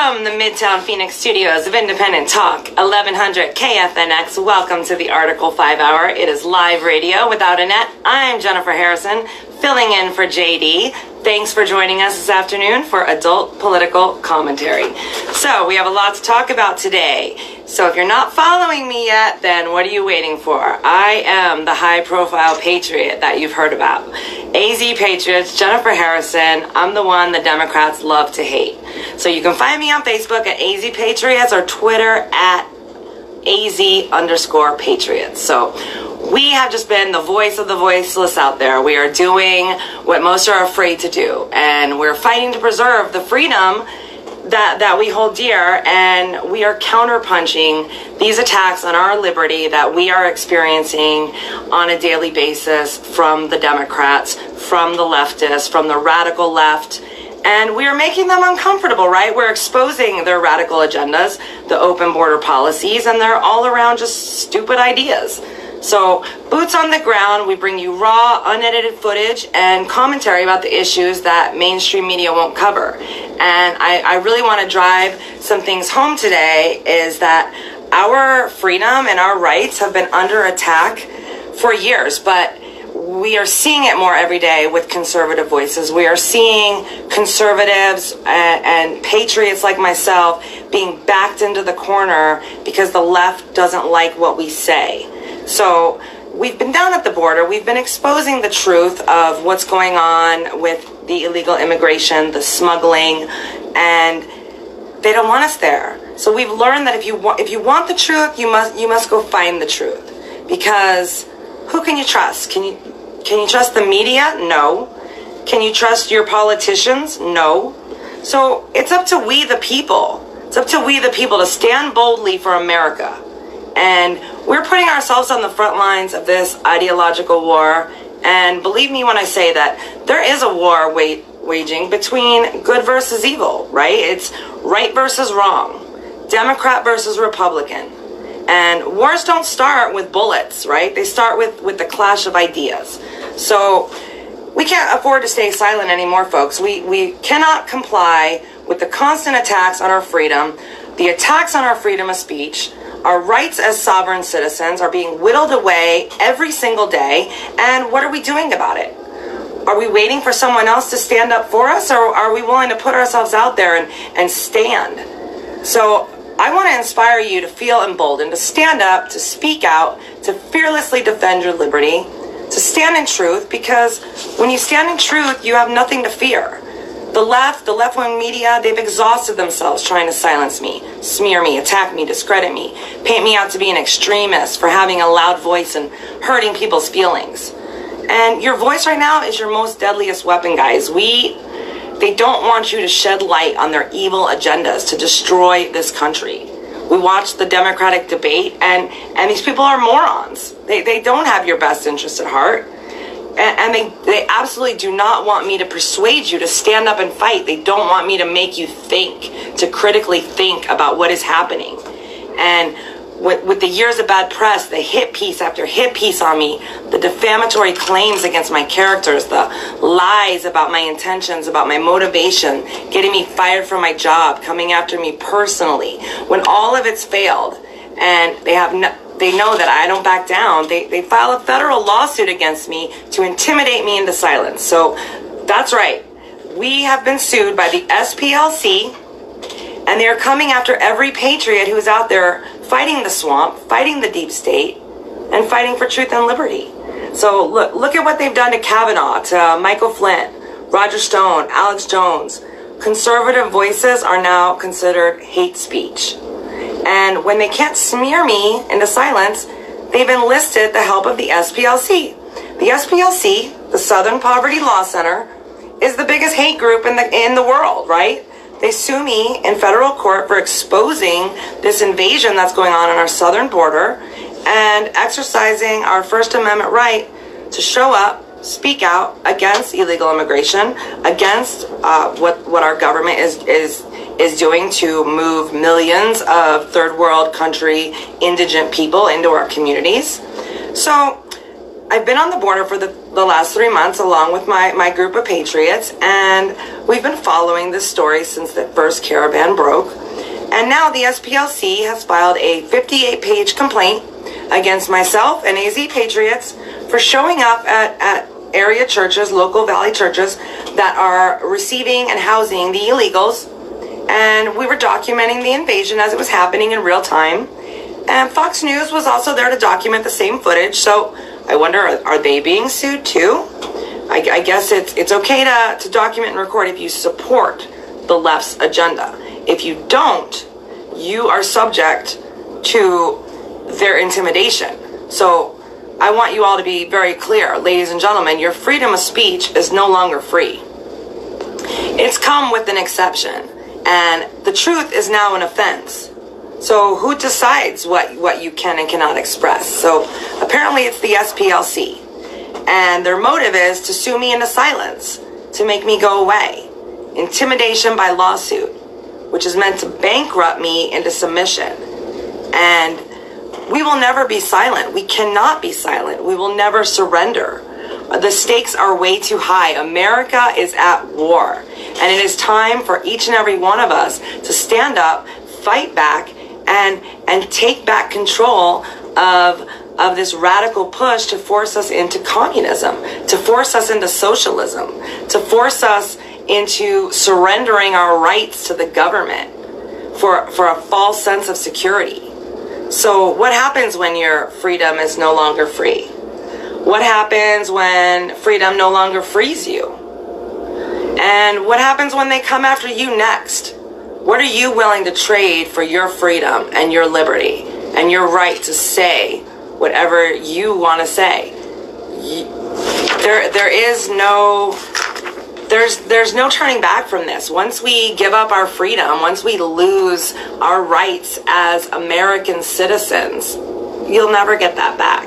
From the Midtown Phoenix studios of Independent Talk, 1100 KFNX, welcome to the Article 5 Hour. It is live radio without a net. I'm Jennifer Harrison, filling in for JD. Thanks for joining us this afternoon for Adult Political Commentary. So, we have a lot to talk about today. So, if you're not following me yet, then what are you waiting for? I am the high-profile patriot that you've heard about. AZ Patriots, Jennifer Harrison. I'm the one the Democrats love to hate. So, you can find me on Facebook at AZ Patriots or Twitter at AZ_Patriots. So, we have just been the voice of the voiceless out there. We are doing what most are afraid to do, and we're fighting to preserve the freedom that we hold dear, and we are counterpunching these attacks on our liberty that we are experiencing on a daily basis from the Democrats, from the leftists, from the radical left. And we are making them uncomfortable, right? We're exposing their radical agendas, the open border policies, and they're all around just stupid ideas. So, boots on the ground, we bring you raw, unedited footage and commentary about the issues that mainstream media won't cover. And I really want to drive some things home today, is that our freedom and our rights have been under attack for years, but we are seeing it more every day with conservative voices. We are seeing conservatives and patriots like myself being backed into the corner because the left doesn't like what we say. So we've been down at the border. We've been exposing the truth of what's going on with the illegal immigration, the smuggling, and they don't want us there. So we've learned that if you want the truth, you must go find the truth. Because who can you trust? Can you trust the media? No. Can you trust your politicians? No. So it's up to we the people. It's up to we the people to stand boldly for America. And we're putting ourselves on the front lines of this ideological war. And believe me when I say that there is a war waging between good versus evil, right? It's right versus wrong, Democrat versus Republican. And wars don't start with bullets, right? They start with the clash of ideas. So we can't afford to stay silent anymore, folks. We cannot comply with the constant attacks on our freedom, the attacks on our freedom of speech. Our rights as sovereign citizens are being whittled away every single day. And what are we doing about it? Are we waiting for someone else to stand up for us? Or are we willing to put ourselves out there and stand? So I want to inspire you to feel emboldened, to stand up, to speak out, to fearlessly defend your liberty, to stand in truth, because when you stand in truth, you have nothing to fear. The left-wing media, they've exhausted themselves trying to silence me, smear me, attack me, discredit me, paint me out to be an extremist for having a loud voice and hurting people's feelings. And your voice right now is your most deadliest weapon, guys. They don't want you to shed light on their evil agendas to destroy this country. We watched the Democratic debate, and these people are morons. They don't have your best interest at heart. And they absolutely do not want me to persuade you to stand up and fight. They don't want me to make you think, to critically think about what is happening. And with the years of bad press, the hit piece after hit piece on me, the defamatory claims against my characters, the lies about my intentions, about my motivation, getting me fired from my job, coming after me personally, when all of it's failed, and they know that I don't back down, they file a federal lawsuit against me to intimidate me into silence. So that's right. We have been sued by the SPLC, and they're coming after every patriot who's out there fighting the swamp, fighting the deep state, and fighting for truth and liberty. So look at what they've done to Kavanaugh, to Michael Flynn, Roger Stone, Alex Jones. Conservative voices are now considered hate speech. And when they can't smear me into silence, they've enlisted the help of the SPLC. The SPLC, the Southern Poverty Law Center, is the biggest hate group in the world, right? They sue me in federal court for exposing this invasion that's going on our southern border and exercising our First Amendment right to show up, speak out against illegal immigration, against what our government is doing to move millions of third world country indigent people into our communities. So I've been on the border for the the last 3 months along with my group of Patriots, and we've been following this story since the first caravan broke. And now the SPLC has filed a 58-page complaint against myself and AZ Patriots for showing up at area churches, local valley churches, that are receiving and housing the illegals. And we were documenting the invasion as it was happening in real time. And Fox News was also there to document the same footage. So I wonder, are they being sued too? I guess it's okay to document and record if you support the left's agenda. If you don't, you are subject to their intimidation. So I want you all to be very clear, ladies and gentlemen, your freedom of speech is no longer free. It's come with an exception, and the truth is now an offense. So who decides what you can and cannot express? So apparently it's the SPLC, and their motive is to sue me into silence, to make me go away. Intimidation by lawsuit, which is meant to bankrupt me into submission. And we will never be silent. We cannot be silent. We will never surrender. The stakes are way too high. America is at war. And it is time for each and every one of us to stand up, fight back, and take back control of this radical push to force us into communism, to force us into socialism, to force us into surrendering our rights to the government for a false sense of security. So what happens when your freedom is no longer free? What happens when freedom no longer frees you? And what happens when they come after you next? What are you willing to trade for your freedom and your liberty and your right to say whatever you want to say? There's no turning back from this. Once we give up our freedom, once we lose our rights as American citizens, you'll never get that back.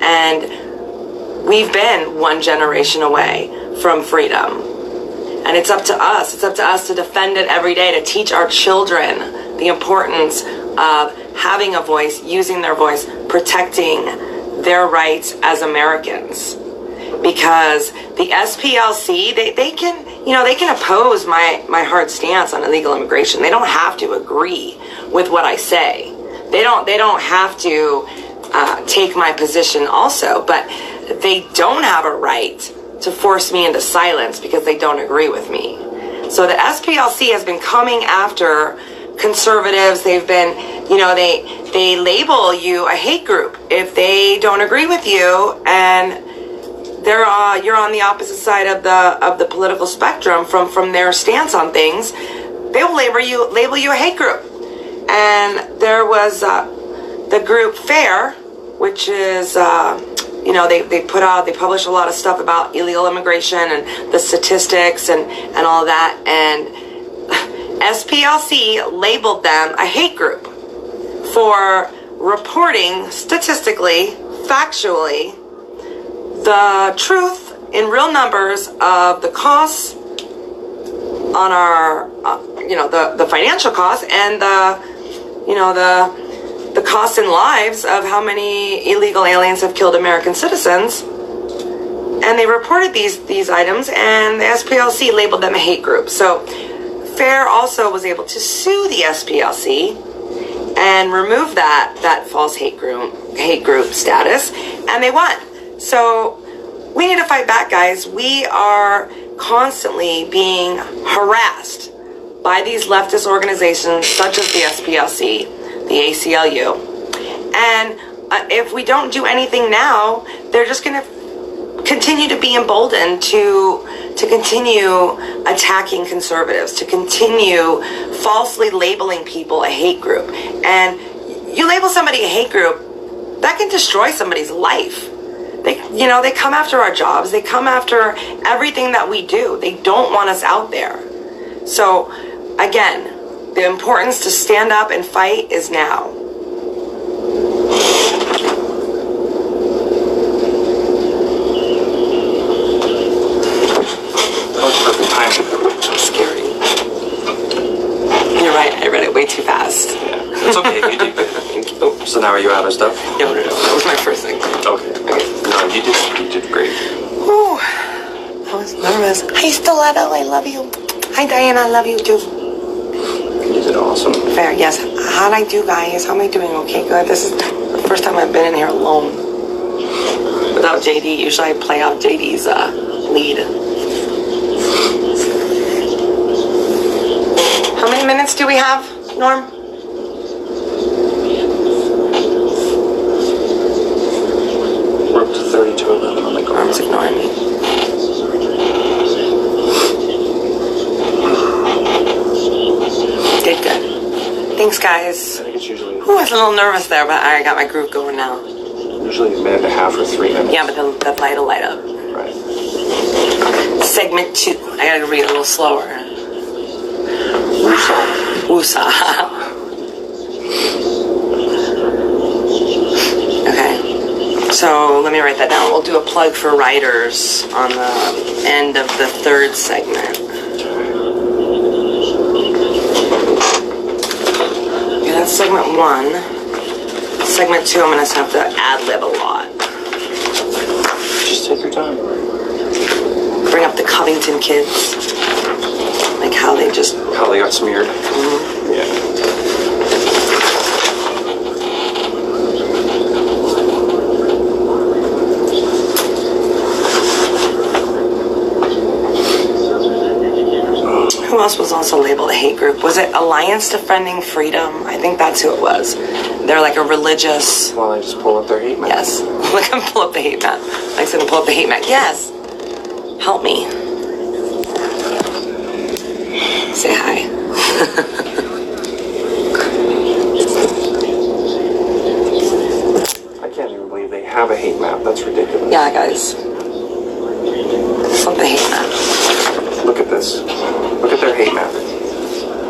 And we've been one generation away from freedom. And it's up to us. It's up to us to defend it every day, to teach our children the importance of having a voice, using their voice, protecting their rights as Americans. Because the SPLC, they can oppose my hard stance on illegal immigration. They don't have to agree with what I say. They don't have to take my position also, but they don't have a right to force me into silence because they don't agree with me. So the SPLC has been coming after conservatives. They've been, they label you a hate group if they don't agree with you, and you're on the opposite side of the political spectrum from their stance on things. They will label you a hate group. And there was the group FAIR, which is they publish a lot of stuff about illegal immigration and the statistics and all that, and SPLC labeled them a hate group for reporting statistically, factually, the truth in real numbers of the costs on our, the financial costs and the costs in lives of how many illegal aliens have killed American citizens. And they reported these items, and the SPLC labeled them a hate group. So FAIR also was able to sue the SPLC and remove that false hate group status, and they won. So we need to fight back, guys. We are constantly being harassed by these leftist organizations such as the SPLC, the ACLU. And if we don't do anything now, they're just going to continue to be emboldened to continue attacking conservatives, to continue falsely labeling people a hate group. And you label somebody a hate group, that can destroy somebody's life. They come after our jobs. They come after everything that we do. They don't want us out there. So, again, the importance to stand up and fight is now. That was perfect timing. Scary. You're right. I read it way too fast. Yeah, it's okay. You did good. Oh, so now are you out of stuff? No. That was my first thing. Okay. No, you did great. Liz. Hi, Stiletto. I love you. Hi, Diana. I love you too. You did awesome. Fair, yes. How'd I do, guys? How am I doing? Okay, good. This is the first time I've been in here alone without JD. Usually I play out JD's lead. How many minutes do we have, Norm? We're up to 32:11 on the clock. Norm's ignoring me. Did good. Thanks, guys. I think it's usually Ooh, I was a little nervous there, but I got my groove going now. usually a minute and a half or 3 minutes. Yeah, but the light will light up. Right. Segment 2. I gotta read a little slower. Woosah. Okay. So let me write that down. We'll do a plug for writers on the end of the third segment. Okay, that's segment 1. Segment 2, I'm gonna have to ad-lib a lot. Just take your time. Bring up the Covington kids. Like how they just... How they got smeared. Yeah. Who else was also labeled a hate group? Was it Alliance Defending Freedom? I think that's who it was. They're like a religious... While I just pull up their hate map. Yes. Look, I'm pull up the hate map. Mike's gonna pull up the hate map. Yes. Help me. Say hi. I can't even believe they have a hate map. That's ridiculous. Yeah, guys. Flip the hate map. Look at this. Look at their hate map.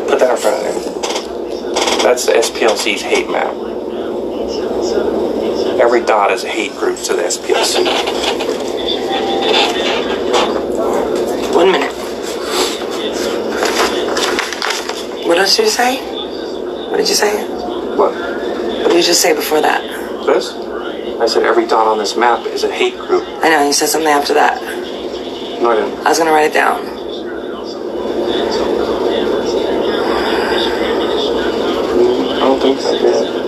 Put that in front of them. That's the SPLC's hate map. Every dot is a hate group to the SPLC. 1 minute. What else did you say? What did you say? What? What did you just say before that? This? I said every dot on this map is a hate group. I know, you said something after that. No, I didn't. I was gonna write it down. I don't think I did.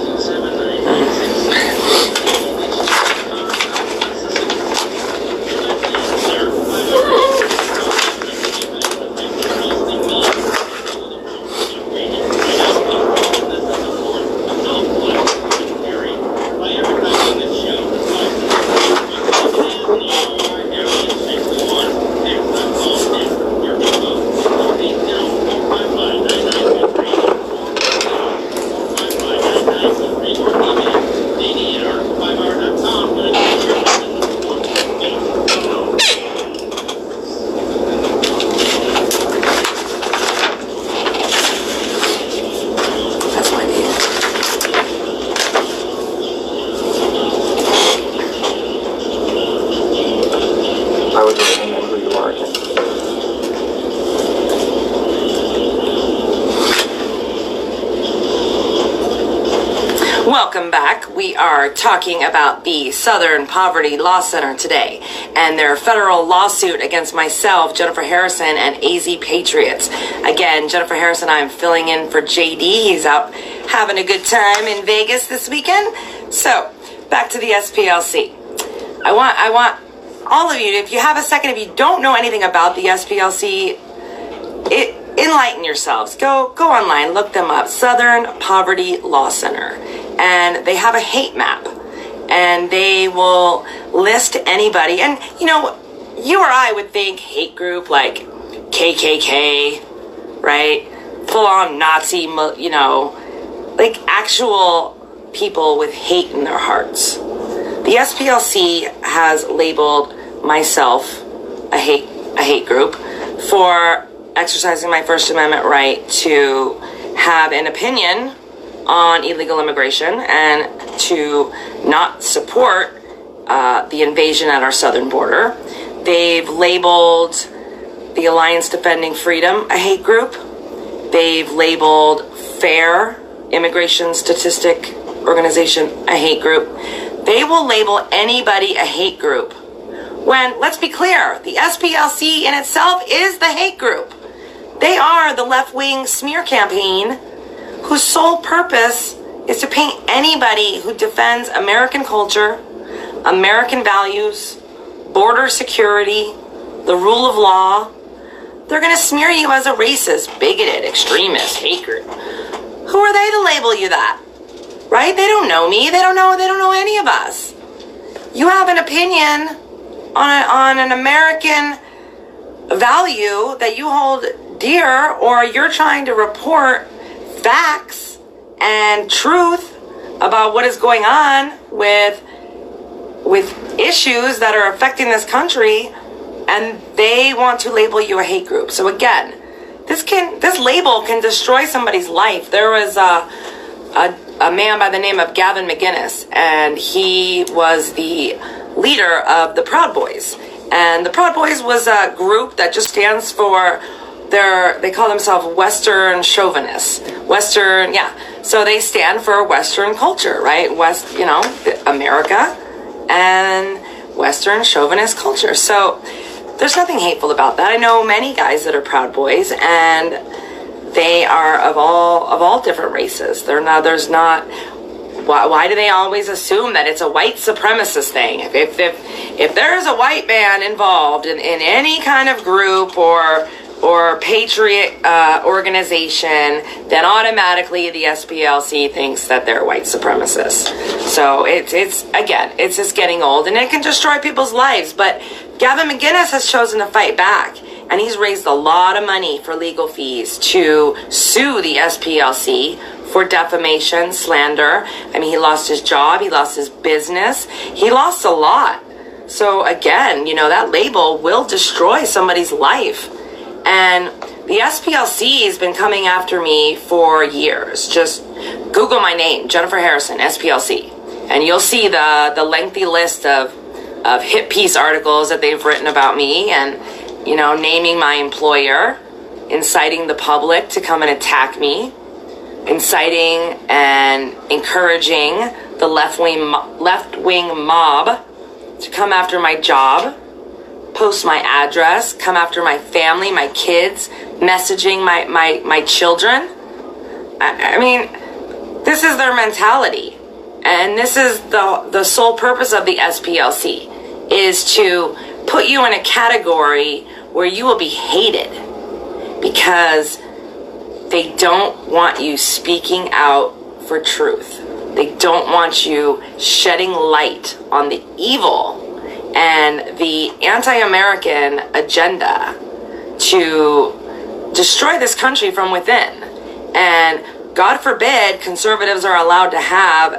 Welcome back. We are talking about the Southern Poverty Law Center today and their federal lawsuit against myself, Jennifer Harrison, and AZ Patriots. Again, Jennifer Harrison, I'm filling in for JD. He's out having a good time in Vegas this weekend. So, back to the SPLC. I want all of you, if you have a second, if you don't know anything about the SPLC, enlighten yourselves. Go online, look them up. Southern Poverty Law Center. And they have a hate map. And they will list anybody. And, you know, you or I would think hate group like KKK, right? Full-on Nazi, you know, like actual people with hate in their hearts. The SPLC has labeled myself a hate group for exercising my First Amendment right to have an opinion on illegal immigration and to not support the invasion at our southern border. They've labeled the Alliance Defending Freedom a hate group. They've labeled FAIR, Immigration Statistic Organization, a hate group. They will label anybody a hate group When, let's be clear, the SPLC in itself is the hate group. They are the left-wing smear campaign whose sole purpose is to paint anybody who defends American culture, American values, border security, the rule of law. They're going to smear you as a racist, bigoted, extremist, hate group. Who are they to label you that? Right? They don't know me. They don't know any of us. You have an opinion on an American value that you hold dear, or you're trying to report facts and truth about what is going on with issues that are affecting this country, and they want to label you a hate group. So again, this label can destroy somebody's life. There was a man by the name of Gavin McInnes, and he was the leader of the Proud Boys. And the Proud Boys was a group that just stands for they call themselves Western chauvinists. So they stand for Western culture, right? America and Western chauvinist culture. So there's nothing hateful about that. I know many guys that are Proud Boys, and they are of all different races. Why do they always assume that it's a white supremacist thing? If there's a white man involved in any kind of group or patriot organization, then automatically the SPLC thinks that they're white supremacists. So it's just getting old, and it can destroy people's lives. But Gavin McInnes has chosen to fight back, and he's raised a lot of money for legal fees to sue the SPLC for defamation, slander. I mean, he lost his job, he lost his business, he lost a lot. So again, that label will destroy somebody's life. And the SPLC has been coming after me for years. Just Google my name, Jennifer Harrison, SPLC, and you'll see the lengthy list of hit piece articles that they've written about me, and naming my employer, inciting the public to come and attack me, inciting and encouraging the left-wing mob to come after my job, post my address, come after my family, my kids, messaging my children. I mean, this is their mentality. And this is the sole purpose of the SPLC, is to put you in a category where you will be hated because they don't want you speaking out for truth. They don't want you shedding light on the evil and the anti-American agenda to destroy this country from within. And God forbid conservatives are allowed to have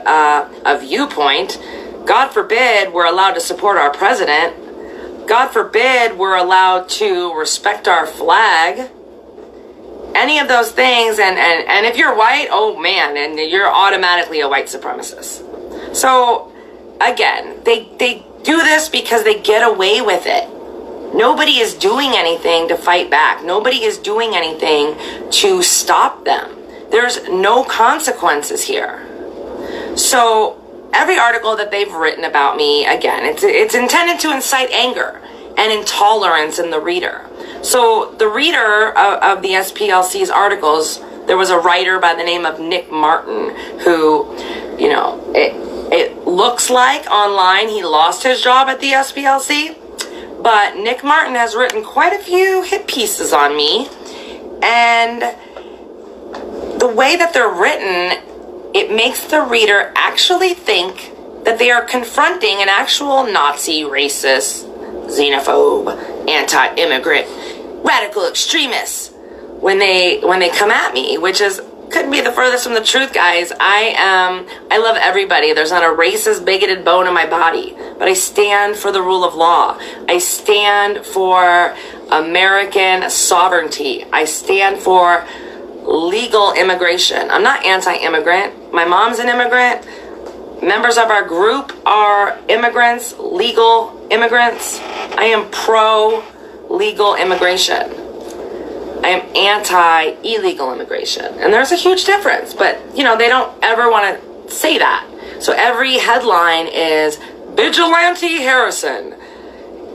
a viewpoint. God forbid we're allowed to support our president. God forbid we're allowed to respect our flag. Any of those things, and if you're white, oh man, and you're automatically a white supremacist. So again, they do this because they get away with it. Nobody is doing anything to fight back. Nobody is doing anything to stop them. There's no consequences here. So every article that they've written about me, again, it's intended to incite anger and intolerance in the reader. So the reader of the SPLC's articles, there was a writer by the name of Nick Martin who, it looks like online he lost his job at the SPLC, but Nick Martin has written quite a few hit pieces on me, and the way that they're written, it makes the reader actually think that they are confronting an actual Nazi, racist, xenophobe, anti-immigrant, radical extremist when they come at me, which couldn't be the furthest from the truth, guys. I love everybody. There's not a racist, bigoted bone in my body, but I stand for the rule of law. I stand for American sovereignty. I stand for legal immigration. I'm not anti-immigrant. My mom's an immigrant. Members of our group are immigrants, legal immigrants. I am pro-legal immigration. I am anti-illegal immigration. And there's a huge difference, but they don't ever want to say that. So every headline is Vigilante Harrison.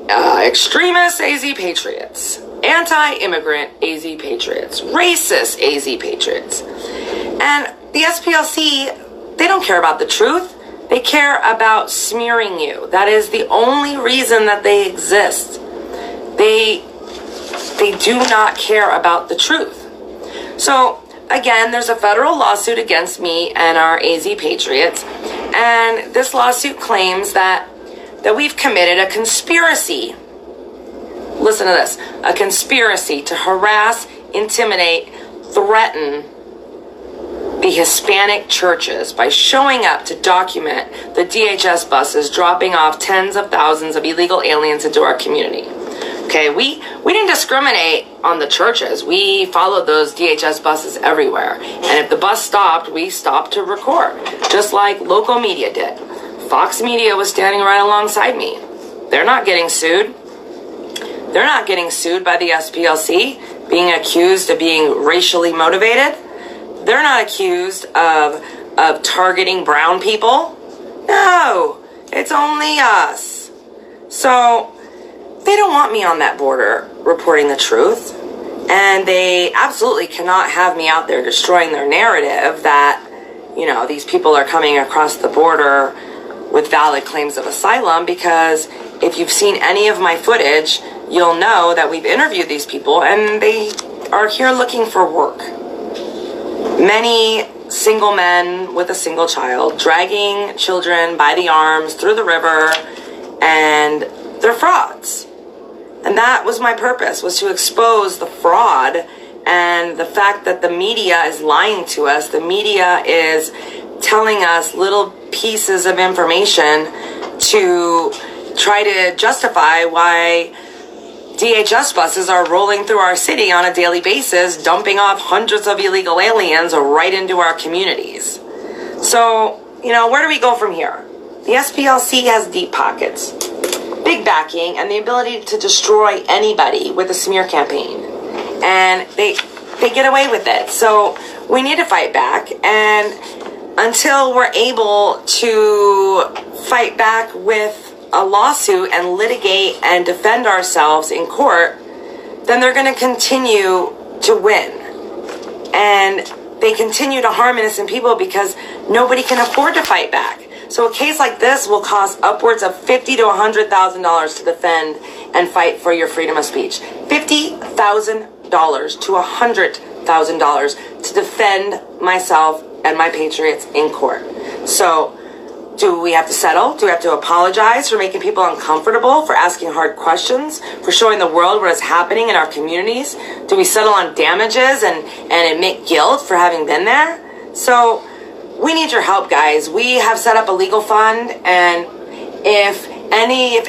extremist AZ patriots, anti-immigrant AZ patriots, racist AZ patriots. And the SPLC, they don't care about the truth. They care about smearing you. That is the only reason that they exist. They do not care about the truth. So, again, there's a federal lawsuit against me and our AZ patriots. And this lawsuit claims that we've committed a conspiracy. Listen to this. A conspiracy to harass, intimidate, threaten the Hispanic churches by showing up to document the DHS buses dropping off tens of thousands of illegal aliens into our community. Okay, we didn't discriminate on the churches. We followed those DHS buses everywhere. And if the bus stopped, we stopped to record, just like local media did. Fox Media was standing right alongside me. They're not getting sued. They're not getting sued by the SPLC, being accused of being racially motivated. They're not accused of targeting brown people. No, it's only us. So they don't want me on that border reporting the truth. And they absolutely cannot have me out there destroying their narrative that, these people are coming across the border with valid claims of asylum, because if you've seen any of my footage, you'll know that we've interviewed these people and they are here looking for work. Many single men with a single child dragging children by the arms through the river, and they're frauds. And that was my purpose, was to expose the fraud and the fact that the media is lying to us. The media is telling us little pieces of information to try to justify why DHS buses are rolling through our city on a daily basis, dumping off hundreds of illegal aliens right into our communities. So, where do we go from here? The SPLC has deep pockets, big backing, and the ability to destroy anybody with a smear campaign. And they get away with it. So we need to fight back. And until we're able to fight back with a lawsuit and litigate and defend ourselves in court, then they're going to continue to win. And they continue to harm innocent people because nobody can afford to fight back. So a case like this will cost upwards of $50,000 to $100,000 to defend and fight for your freedom of speech. $50,000 to $100,000 to defend myself and my patriots in court. So do we have to settle? Do we have to apologize for making people uncomfortable, for asking hard questions, for showing the world what is happening in our communities? Do we settle on damages and admit guilt for having been there? So we need your help, guys. We have set up a legal fund, and if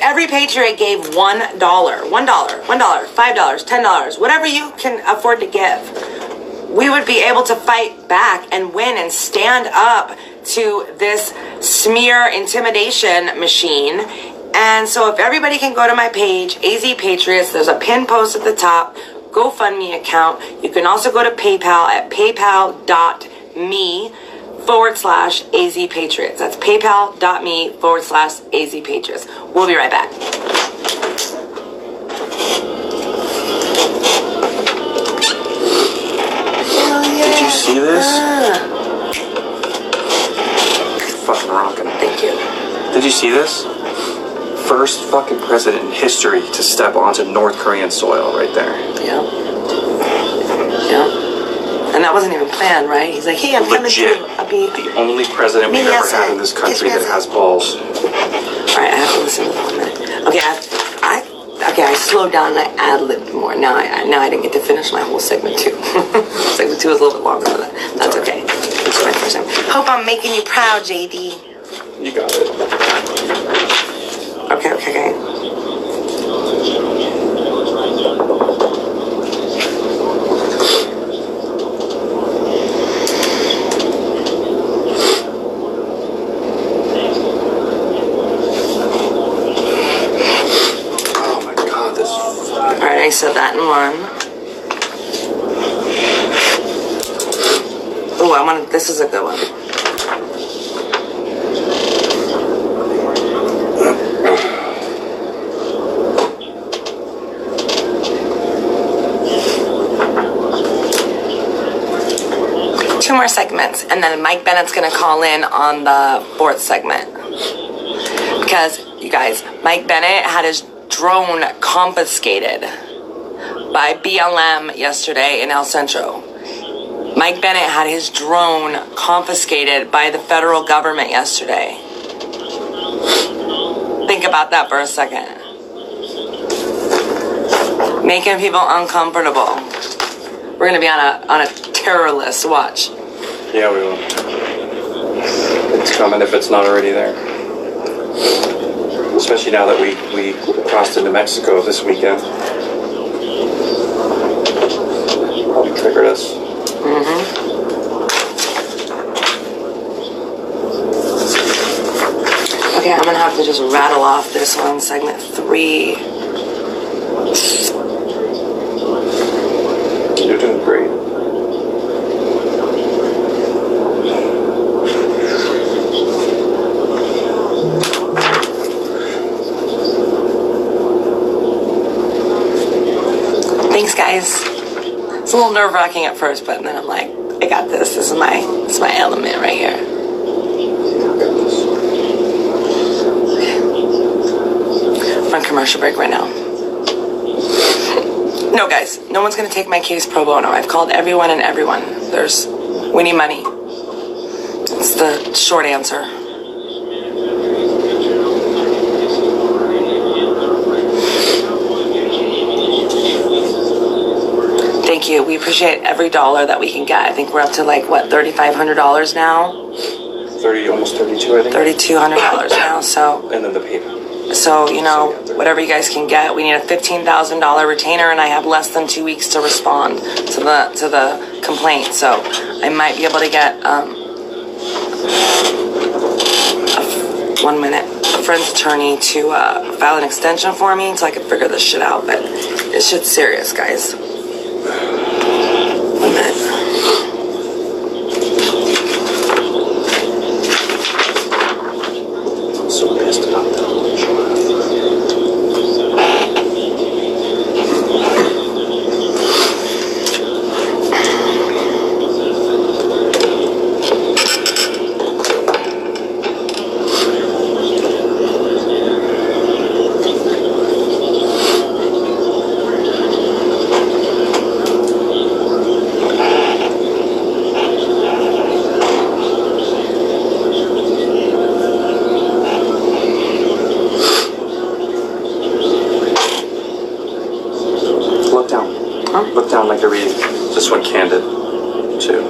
every patriot gave $1, $5, $10, whatever you can afford to give, we would be able to fight back and win and stand up to this smear intimidation machine. And so if everybody can go to my page, AZ Patriots, there's a pin post at the top, GoFundMe account. You can also go to PayPal at paypal.me/AZ Patriots. That's paypal.me/AZ Patriots. We'll be right back. Did you see this? Fucking rocking. Thank you. Did you see this? First fucking president in history to step onto North Korean soil right there. Yeah. And that wasn't even planned, right? He's like, hey, I'm coming through. I'll be the only president we've ever had in this country that has balls. Alright, I have to listen to that one minute. Okay, I slowed down and I ad-libbed more. Now I didn't get to finish my whole segment 2. Segment 2 is a little bit longer than that. That's okay. It's my first time. Hope I'm making you proud, JD. You got it. Okay. I said that in one. Oh, this is a good one. more segments, and then Mike Bennett's going to call in on the 4th segment. Because, you guys, Mike Bennett had his drone confiscated by BLM yesterday in El Centro. Mike Bennett had his drone confiscated by the federal government yesterday. Think about that for a second. Making people uncomfortable. We're going to be on a terror list. Watch. Yeah, we will. It's coming if it's not already there. Especially now that we crossed into Mexico this weekend. Probably triggered us. Okay, I'm gonna have to just rattle off this one, segment 3. You're doing great. Thanks, guys. It's a little nerve-wracking at first, but then I'm like, I got this. This is my element right here. I'm on commercial break right now. No, guys, no one's gonna take my case pro bono. I've called everyone and everyone. We need money. It's the short answer. Thank you. We appreciate every dollar that we can get. I think we're up to $3,500 now. Almost 32, I think. $3,200 now. So. And then the PayPal. So whatever you guys can get. We need a $15,000 retainer, and I have less than 2 weeks to respond to the complaint. So I might be able to get 1 minute. A friend's attorney to file an extension for me so I can figure this shit out. But this shit's serious, guys. 1 minute. So pissed about that. Look down like a read. This one candid, too.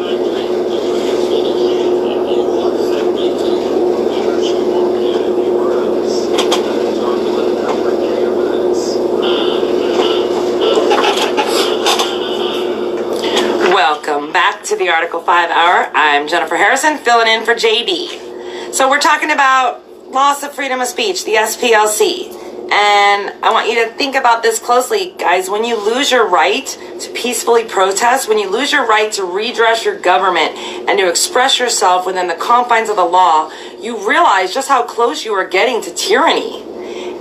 Welcome back to the Article 5 Hour. I'm Jennifer Harrison, filling in for JD. So we're talking about loss of freedom of speech, the SPLC. And I want you to think about this closely, guys. When you lose your right to peacefully protest, when you lose your right to redress your government and to express yourself within the confines of the law, you realize just how close you are getting to tyranny.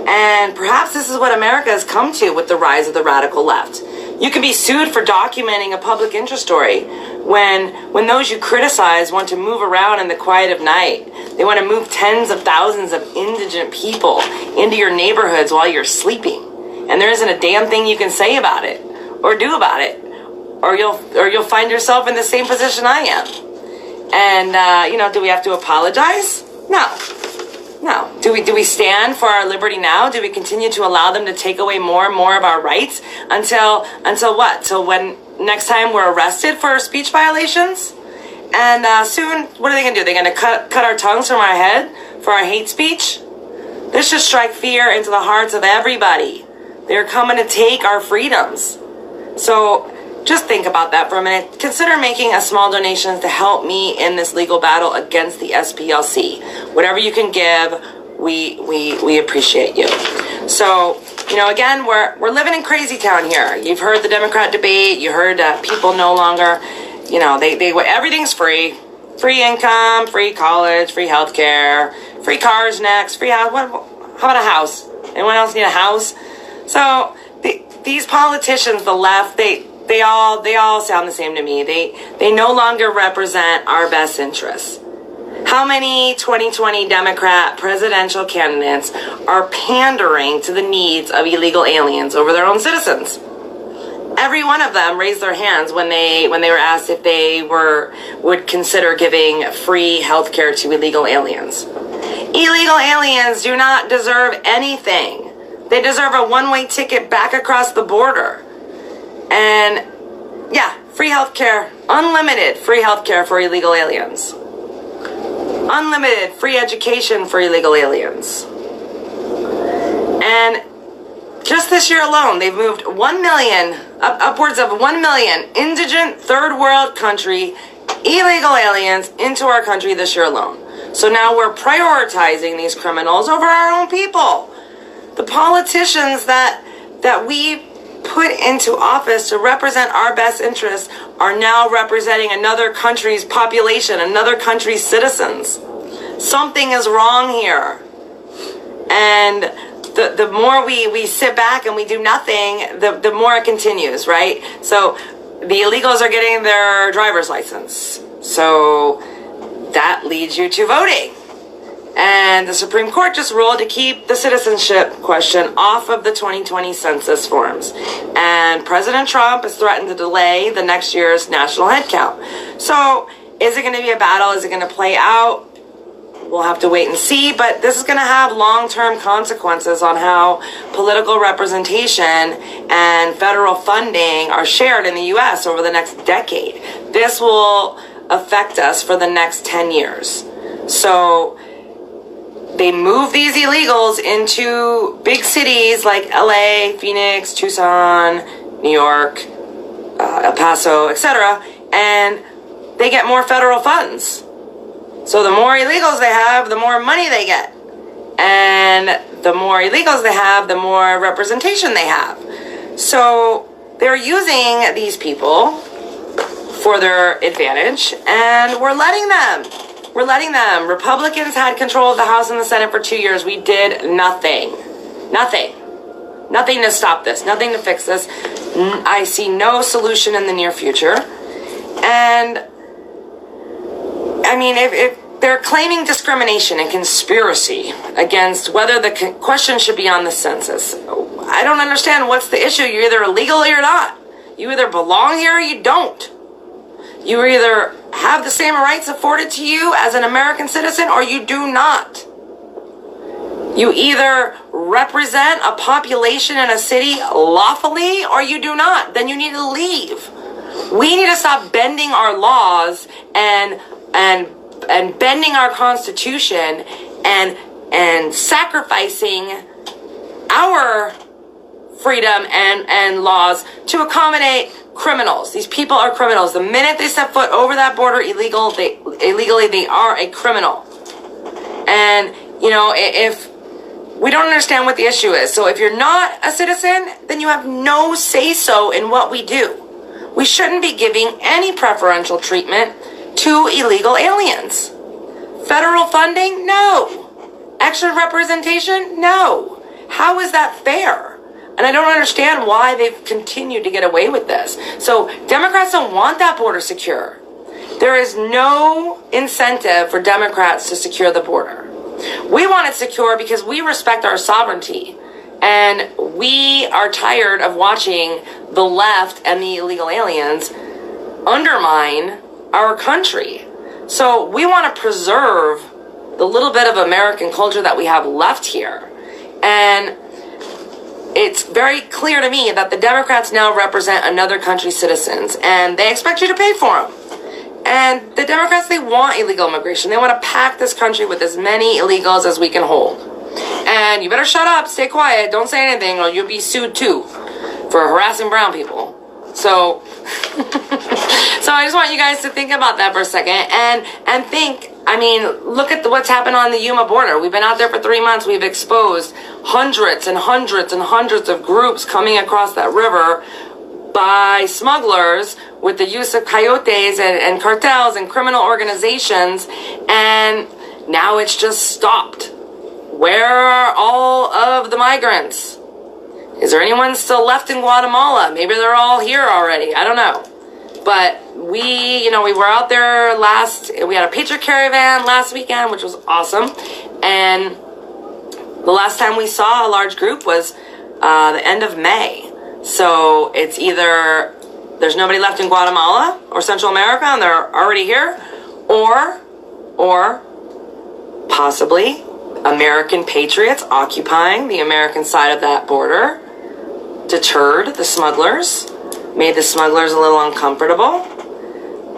And perhaps this is what America has come to with the rise of the radical left. You can be sued for documenting a public interest story when those you criticize want to move around in the quiet of night. They want to move tens of thousands of indigent people into your neighborhoods while you're sleeping. And there isn't a damn thing you can say about it or do about it. Or you'll find yourself in the same position I am. And, do we have to apologize? No. Do we stand for our liberty now? Do we continue to allow them to take away more and more of our rights until what? Till when next time we're arrested for speech violations? And soon, what are they going to do? They're going to cut our tongues from our head for our hate speech? This should strike fear into the hearts of everybody. They're coming to take our freedoms. So just think about that for a minute. Consider making a small donation to help me in this legal battle against the SPLC. Whatever you can give, we appreciate you. So, again, we're living in crazy town here. You've heard the Democrat debate. You heard people no longer, they everything's free. Free income, free college, free healthcare, free cars next, free house. How about a house? Anyone else need a house? So these politicians, the left, they all sound the same to me. They no longer represent our best interests. How many 2020 Democrat presidential candidates are pandering to the needs of illegal aliens over their own citizens? Every one of them raised their hands when they were asked if they would consider giving free health care to illegal aliens. Illegal aliens do not deserve anything. They deserve a one-way ticket back across the border. And yeah, free health care, unlimited free health care for illegal aliens. Unlimited free education for illegal aliens. And just this year alone, they've moved 1 million, upwards of 1 million indigent third world country illegal aliens into our country this year alone. So now we're prioritizing these criminals over our own people. The politicians that we put into office to represent our best interests are now representing another country's population, another country's citizens. Something is wrong here. And the more we sit back and we do nothing, the more it continues, right? So the illegals are getting their driver's license. So that leads you to voting. And the Supreme Court just ruled to keep the citizenship question off of the 2020 census forms. And President Trump has threatened to delay the next year's national head count. So is it going to be a battle? Is it going to play out? We'll have to wait and see. But this is going to have long-term consequences on how political representation and federal funding are shared in the U.S. over the next decade. This will affect us for the next 10 years. So they move these illegals into big cities like LA, Phoenix, Tucson, New York, El Paso, etc., and they get more federal funds. So the more illegals they have, the more money they get. And the more illegals they have, the more representation they have. So they're using these people for their advantage, and we're letting them. We're letting them. Republicans had control of the House and the Senate for 2 years. We did nothing. Nothing. Nothing to stop this. Nothing to fix this. I see no solution in the near future. And, I mean, if they're claiming discrimination and conspiracy against whether the question should be on the census, I don't understand what's the issue. You're either illegal or you're not. You either belong here or you don't. You either have the same rights afforded to you as an American citizen or you do not. You either represent a population in a city lawfully or you do not. Then you need to leave. We need to stop bending our laws and bending our Constitution and sacrificing our freedom and laws to accommodate criminals. These people are criminals. The minute they step foot over that border illegally, they are a criminal. And, you know, if we don't understand what the issue is. So if you're not a citizen, then you have no say-so in what we do. We shouldn't be giving any preferential treatment to illegal aliens. Federal funding? No. Extra representation? No. How is that fair? And I don't understand why they've continued to get away with this. So Democrats don't want that border secure. There is no incentive for Democrats to secure the border. We want it secure because we respect our sovereignty. And we are tired of watching the left and the illegal aliens undermine our country. So we want to preserve the little bit of American culture that we have left here. And it's very clear to me that the Democrats now represent another country's citizens, and they expect you to pay for them. And the Democrats, they want illegal immigration. They want to pack this country with as many illegals as we can hold. And you better shut up, stay quiet, don't say anything, or you'll be sued too for harassing brown people. So, so I just want you guys to think about that for a second and think. I mean, look at what's happened on the Yuma border. We've been out there for 3 months. We've exposed hundreds and hundreds and hundreds of groups coming across that river by smugglers with the use of coyotes and cartels and criminal organizations. And now it's just stopped. Where are all of the migrants? Is there anyone still left in Guatemala? Maybe they're all here already. I don't know. But we were out there we had a Patriot caravan last weekend, which was awesome. And the last time we saw a large group was the end of May. So it's either there's nobody left in Guatemala or Central America and they're already here, or possibly American patriots occupying the American side of that border deterred the smugglers, made the smugglers a little uncomfortable.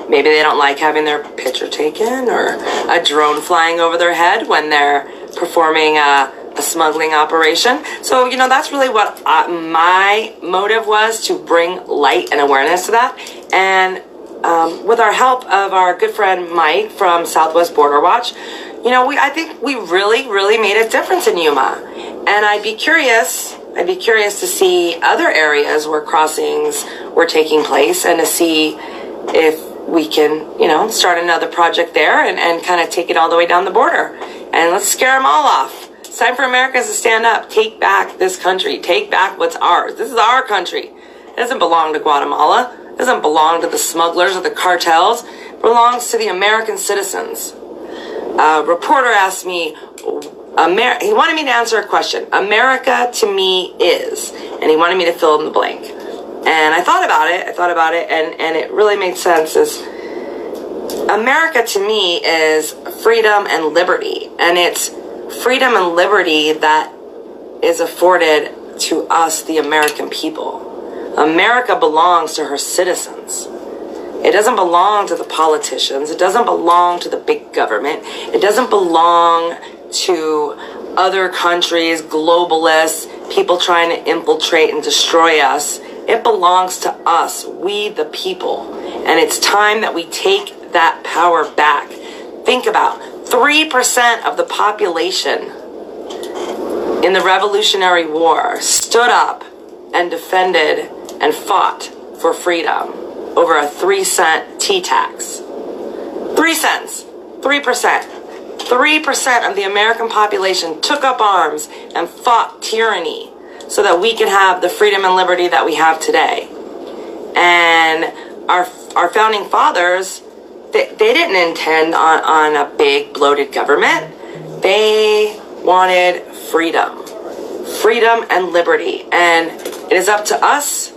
Maybe they don't like having their picture taken or a drone flying over their head when they're performing a smuggling operation. So, that's really what my motive was, to bring light and awareness to that. And with our help of our good friend Mike from Southwest Border Watch, I think we really, really made a difference in Yuma. And I'd be curious to see other areas where crossings were taking place and to see if we can, start another project there and kind of take it all the way down the border. And let's scare them all off. It's time for Americans to stand up, take back this country, take back what's ours. This is our country. It doesn't belong to Guatemala. It doesn't belong to the smugglers or the cartels. It belongs to the American citizens. A reporter asked me, he wanted me to answer a question. America to me is, and he wanted me to fill in the blank. And I thought about it, and it really made sense. America to me is freedom and liberty. And it's freedom and liberty that is afforded to us, the American people. America belongs to her citizens. It doesn't belong to the politicians. It doesn't belong to the big government. It doesn't belong to other countries, globalists, people trying to infiltrate and destroy us. It belongs to us, we the people. And it's time that we take that power back. Think about 3% of the population in the Revolutionary War stood up and defended and fought for freedom over a 3-cent tea tax. 3 cents, 3%. 3% of the American population took up arms and fought tyranny so that we could have the freedom and liberty that we have today. And our founding fathers, they didn't intend on a big bloated government. They wanted freedom and liberty. And it is up to us,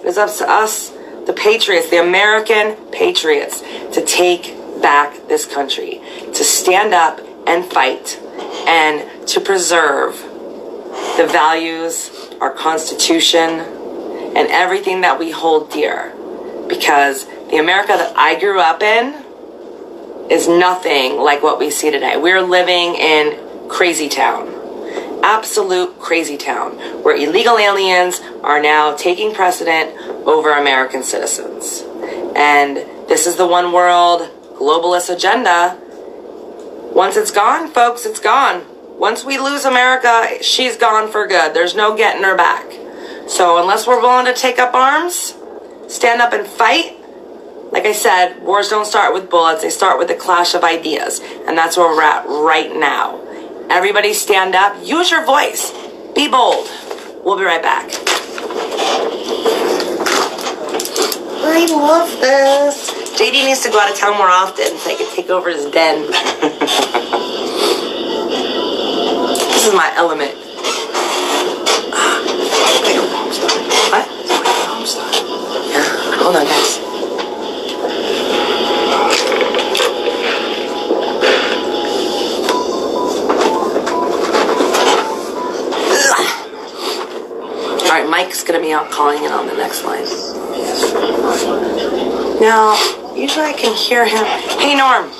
the patriots, the American patriots, to take back this country, to stand up and fight, and to preserve the values, our Constitution, and everything that we hold dear. Because the America that I grew up in is nothing like what we see today. We're living in crazy town. Absolute crazy town, where illegal aliens are now taking precedent over American citizens. And this is the one world globalist agenda. Once it's gone, folks, it's gone. Once we lose America, she's gone for good. There's no getting her back. So unless we're willing to take up arms, stand up and fight, like I said, wars don't start with bullets. They start with a clash of ideas. And that's where we're at right now. Everybody stand up. Use your voice. Be bold. We'll be right back. I love this. JD needs to go out of town more often so I can take over his den. This is my element. What? Yeah. Hold on, guys. All right, Mike's gonna be out calling in on the next line. Now, usually I can hear him. Hey, Norm.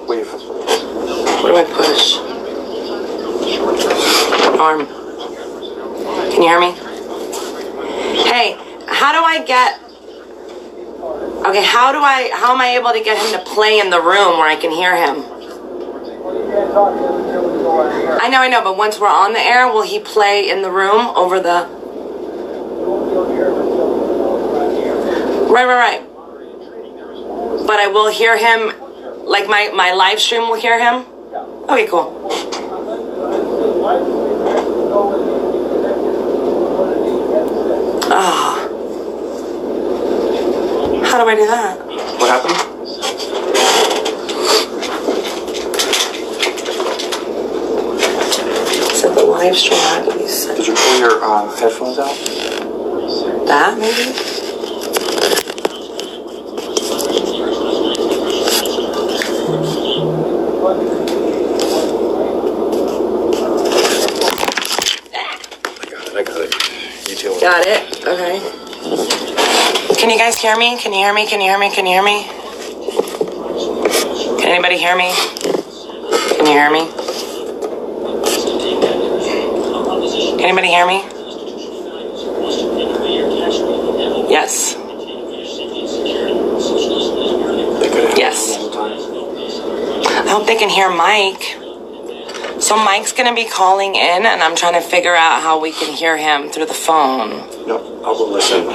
Wave. What do I push? Norm. Can you hear me? Hey, how do I get... Okay, how am I able to get him to play in the room where I can hear him? I know, but once we're on the air, will he play in the room over the... Right. But I will hear him, like my live stream will hear him? Okay, cool. Oh. How do I do that? What happened? Said the live stream had to be set. Did you pull your headphones out? That maybe? I got it. You deal with it. Got it. Okay. Can you guys hear me? Can you hear me? Can you hear me? Can you hear me? Can anybody hear me? Can you hear me? Can anybody hear me? Yes. Yes. I hope they can hear Mike. So Mike's gonna be calling in, and I'm trying to figure out how we can hear him through the phone. No, I'll go listen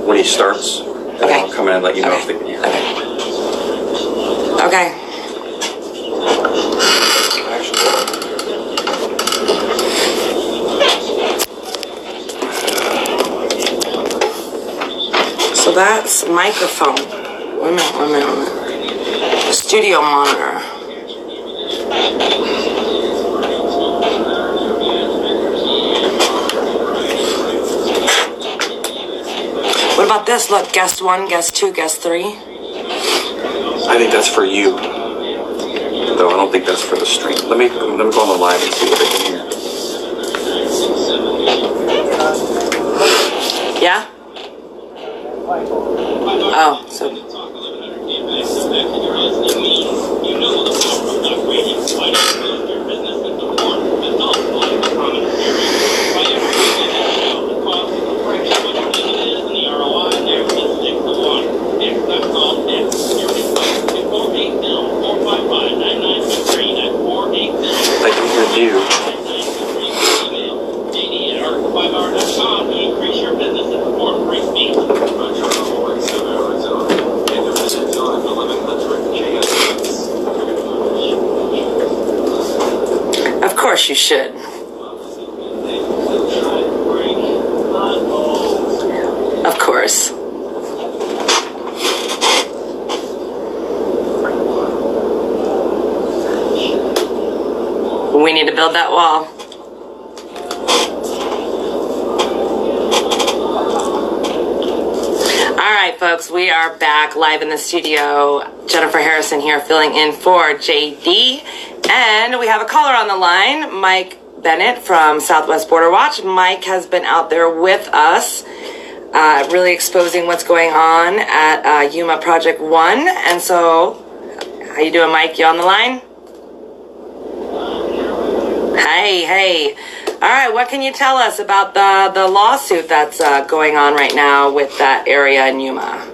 when he starts, and Okay. I'll come in and let you know if they can hear. Okay. So that's microphone. Wait a minute. Studio monitor. What about this? Look, guest 1, guest 2, guest 3. I think that's for you. Though I don't think that's for the stream. Let me go on the live and see what they can hear. Yeah? Oh, so. I can hear you. Of course you should. Of course. We need to build that wall. All right, folks, we are back live in the studio. Jennifer Harrison here filling in for JD. And we have a caller on the line, Mike Bennett from Southwest Border Watch. Mike has been out there with us, really exposing what's going on at Yuma Project 1. And so, how you doing, Mike? You on the line? Hey. All right, what can you tell us about the lawsuit that's going on right now with that area in Yuma?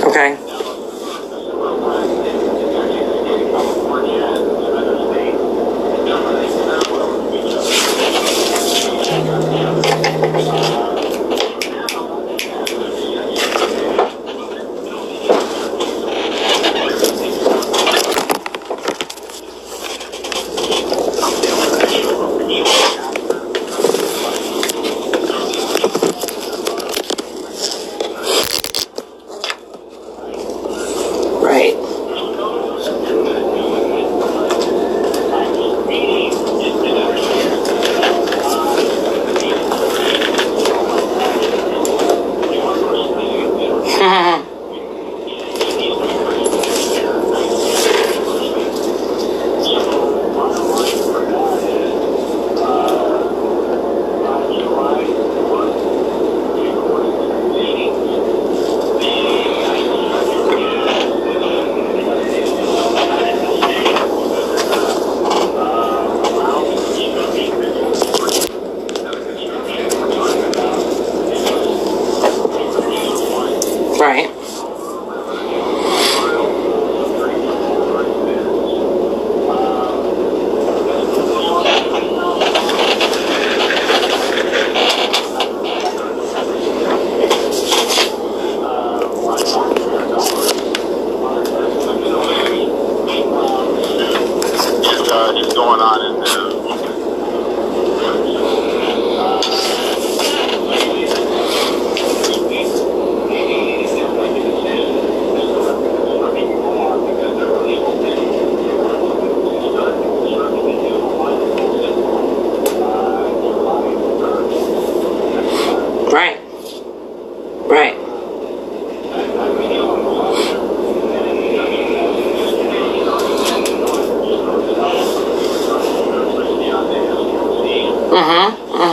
Okay.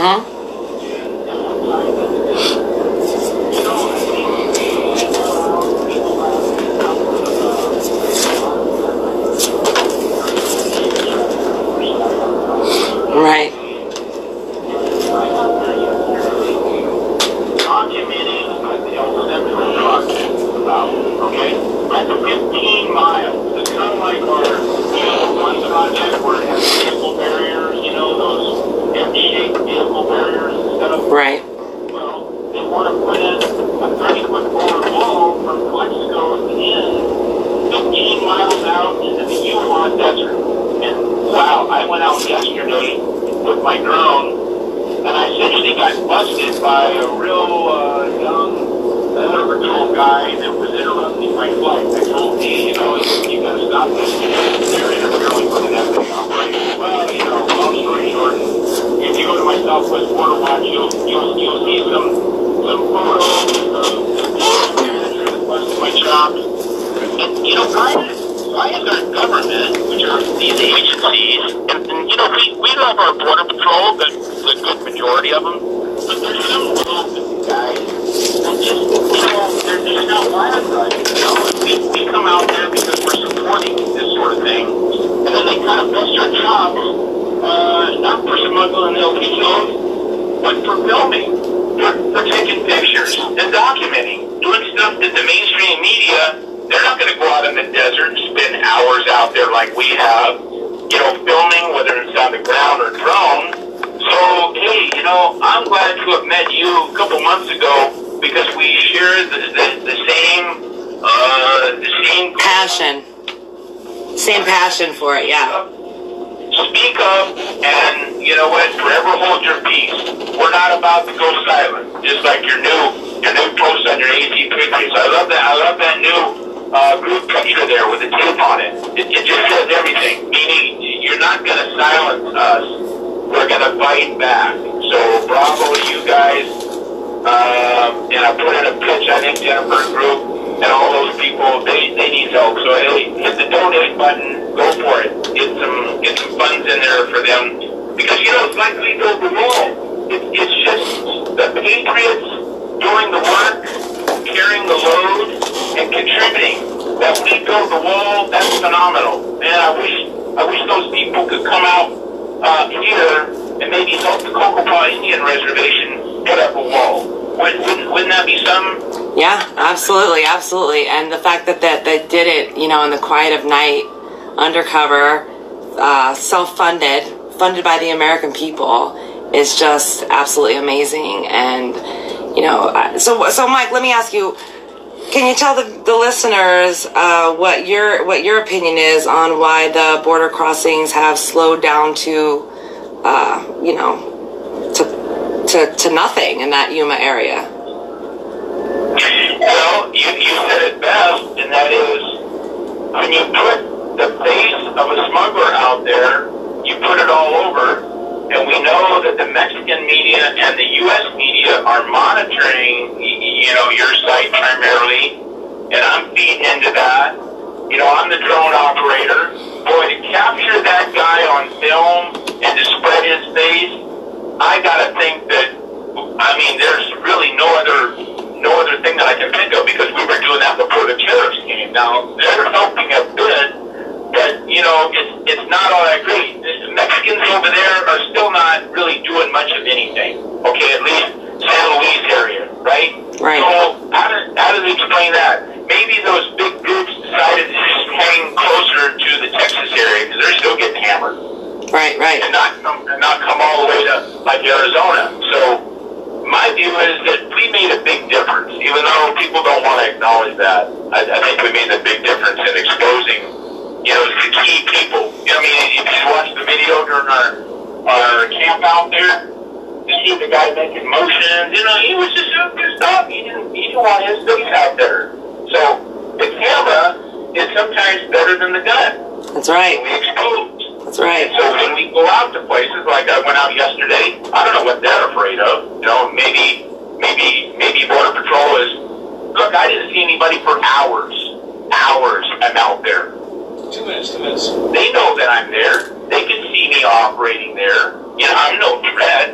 Right. Okay? That's 15 miles. It's kind of like our one project where it has vehicle barriers, those M-shaped vehicle barriers instead of... Right. Well, they want to put in a 30-foot forward wall from Mexico in 15 miles out into the Yukon desert. And wow, I went out yesterday with my drone, and I essentially got busted by a real young Border Patrol guy that was interrupting my flight. They told me, you got to stop this. They're interfering with an FAA operation. Well, long story short, if you go to my Southwest Border Watch, you'll see some photos of the busted my chops. And, why is our government, which are these agencies, and we love our Border Patrol, the good majority of them, but there's some little guys that just, they're just not wild right. We come out there because we're supporting this sort of thing, and then they kind of bust our chops, not for smuggling LPGs, but for filming, for taking pictures and documenting, doing stuff that the mainstream media. They're not going to go out in the desert and spend hours out there like we have, filming, whether it's on the ground or drone. So, hey, I'm glad to have met you a couple months ago because we share the same Passion. Same passion for it, yeah. Speak up, and you know what? Forever hold your peace. We're not about to go silent. Just like your new post on your AT Patriots. I love that new group picture there with the tape on it. It just says everything. Meaning, you're not going to silence us. We're going to fight back. So, bravo to you guys. And I put in a pitch, I think Jennifer's group and all those people, they need help. So, hey, hit the donate button. Go for it. Get some funds in there for them. Because, it's like we built the wall. It's just the Patriots doing the work, carrying the load, and contributing. That we build the wall, that's phenomenal. Man, I wish those people could come out here and maybe help the Cocopa Indian Reservation put up a wall. Wouldn't that be something? Yeah, absolutely, absolutely. And the fact that they did it, in the quiet of night, undercover, self-funded, funded by the American people, is just absolutely amazing. And so Mike, let me ask you. Can you tell the listeners what your opinion is on why the border crossings have slowed down to nothing in that Yuma area? Well, you said it best, and that is when you put the face of a smuggler out there, you put it all over. And we know that the Mexican media and the U.S. media are monitoring, your site primarily, and I'm feeding into that. I'm the drone operator. Boy, to capture that guy on film and to spread his face, I gotta think that, there's really no other thing that I can think of because we were doing that before the tariffs came. Now, they're helping a bit, but, it's not all I agree. The Mexicans over there are still not really doing much of anything. Okay, at least San Luis area, right? Right. So, how does it explain that? Maybe those big groups decided to just hang closer to the Texas area because they're still getting hammered. Right. And not come all the way to, like, Arizona. So, my view is that we made a big difference, even though people don't want to acknowledge that. I think we made a big difference in exposing the key people. If you watch the video during our camp out there, you see the guy making motions. He was just so pissed off. He didn't want his face out there. So the camera is sometimes better than the gun. That's right. We expose. That's right. And so when we go out to places like I went out yesterday, I don't know what they're afraid of. Maybe Border Patrol is. Look, I didn't see anybody for hours. I'm out there. 2 minutes. They know that I'm there. They can see me operating there. I'm no threat.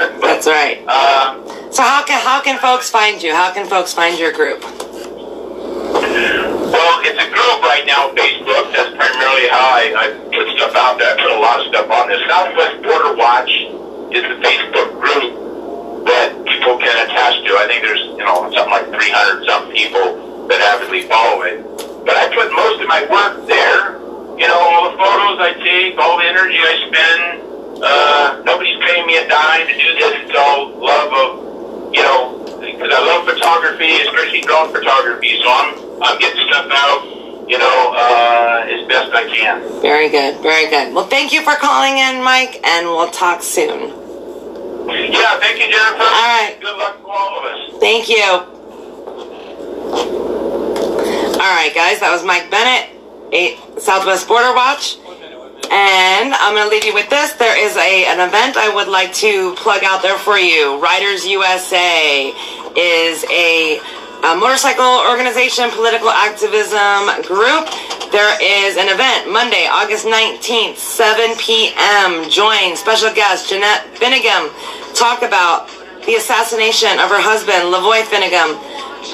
That's right. So how can folks find you? How can folks find your group? Well, it's a group right now on Facebook. That's primarily how I put stuff out there. I put a lot of stuff on there. Southwest Border Watch is the Facebook group that people can attach to. I think there's, something like 300 some people that avidly follow it. But I put most of my work there. All the photos I take, all the energy I spend. Nobody's paying me a dime to do this. It's all love of, because I love photography, especially drone photography. So I'm getting stuff out, as best I can. Very good, very good. Well, thank you for calling in, Mike, and we'll talk soon. Yeah, thank you, Jennifer. All right. Good luck to all of us. Thank you. All right, guys, that was Mike Bennett, Southwest Border Watch. And I'm going to leave you with this. There is an event I would like to plug out there for you. Riders USA is a motorcycle organization, political activism group. There is an event Monday, August 19th, 7 p.m. Join special guest Jeanette Finnegan. Talk about the assassination of her husband, Lavoy Finnegan,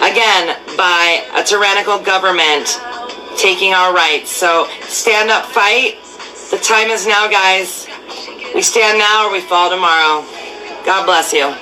again, by a tyrannical government taking our rights. So stand up, fight. The time is now, guys. We stand now or we fall tomorrow. God bless you.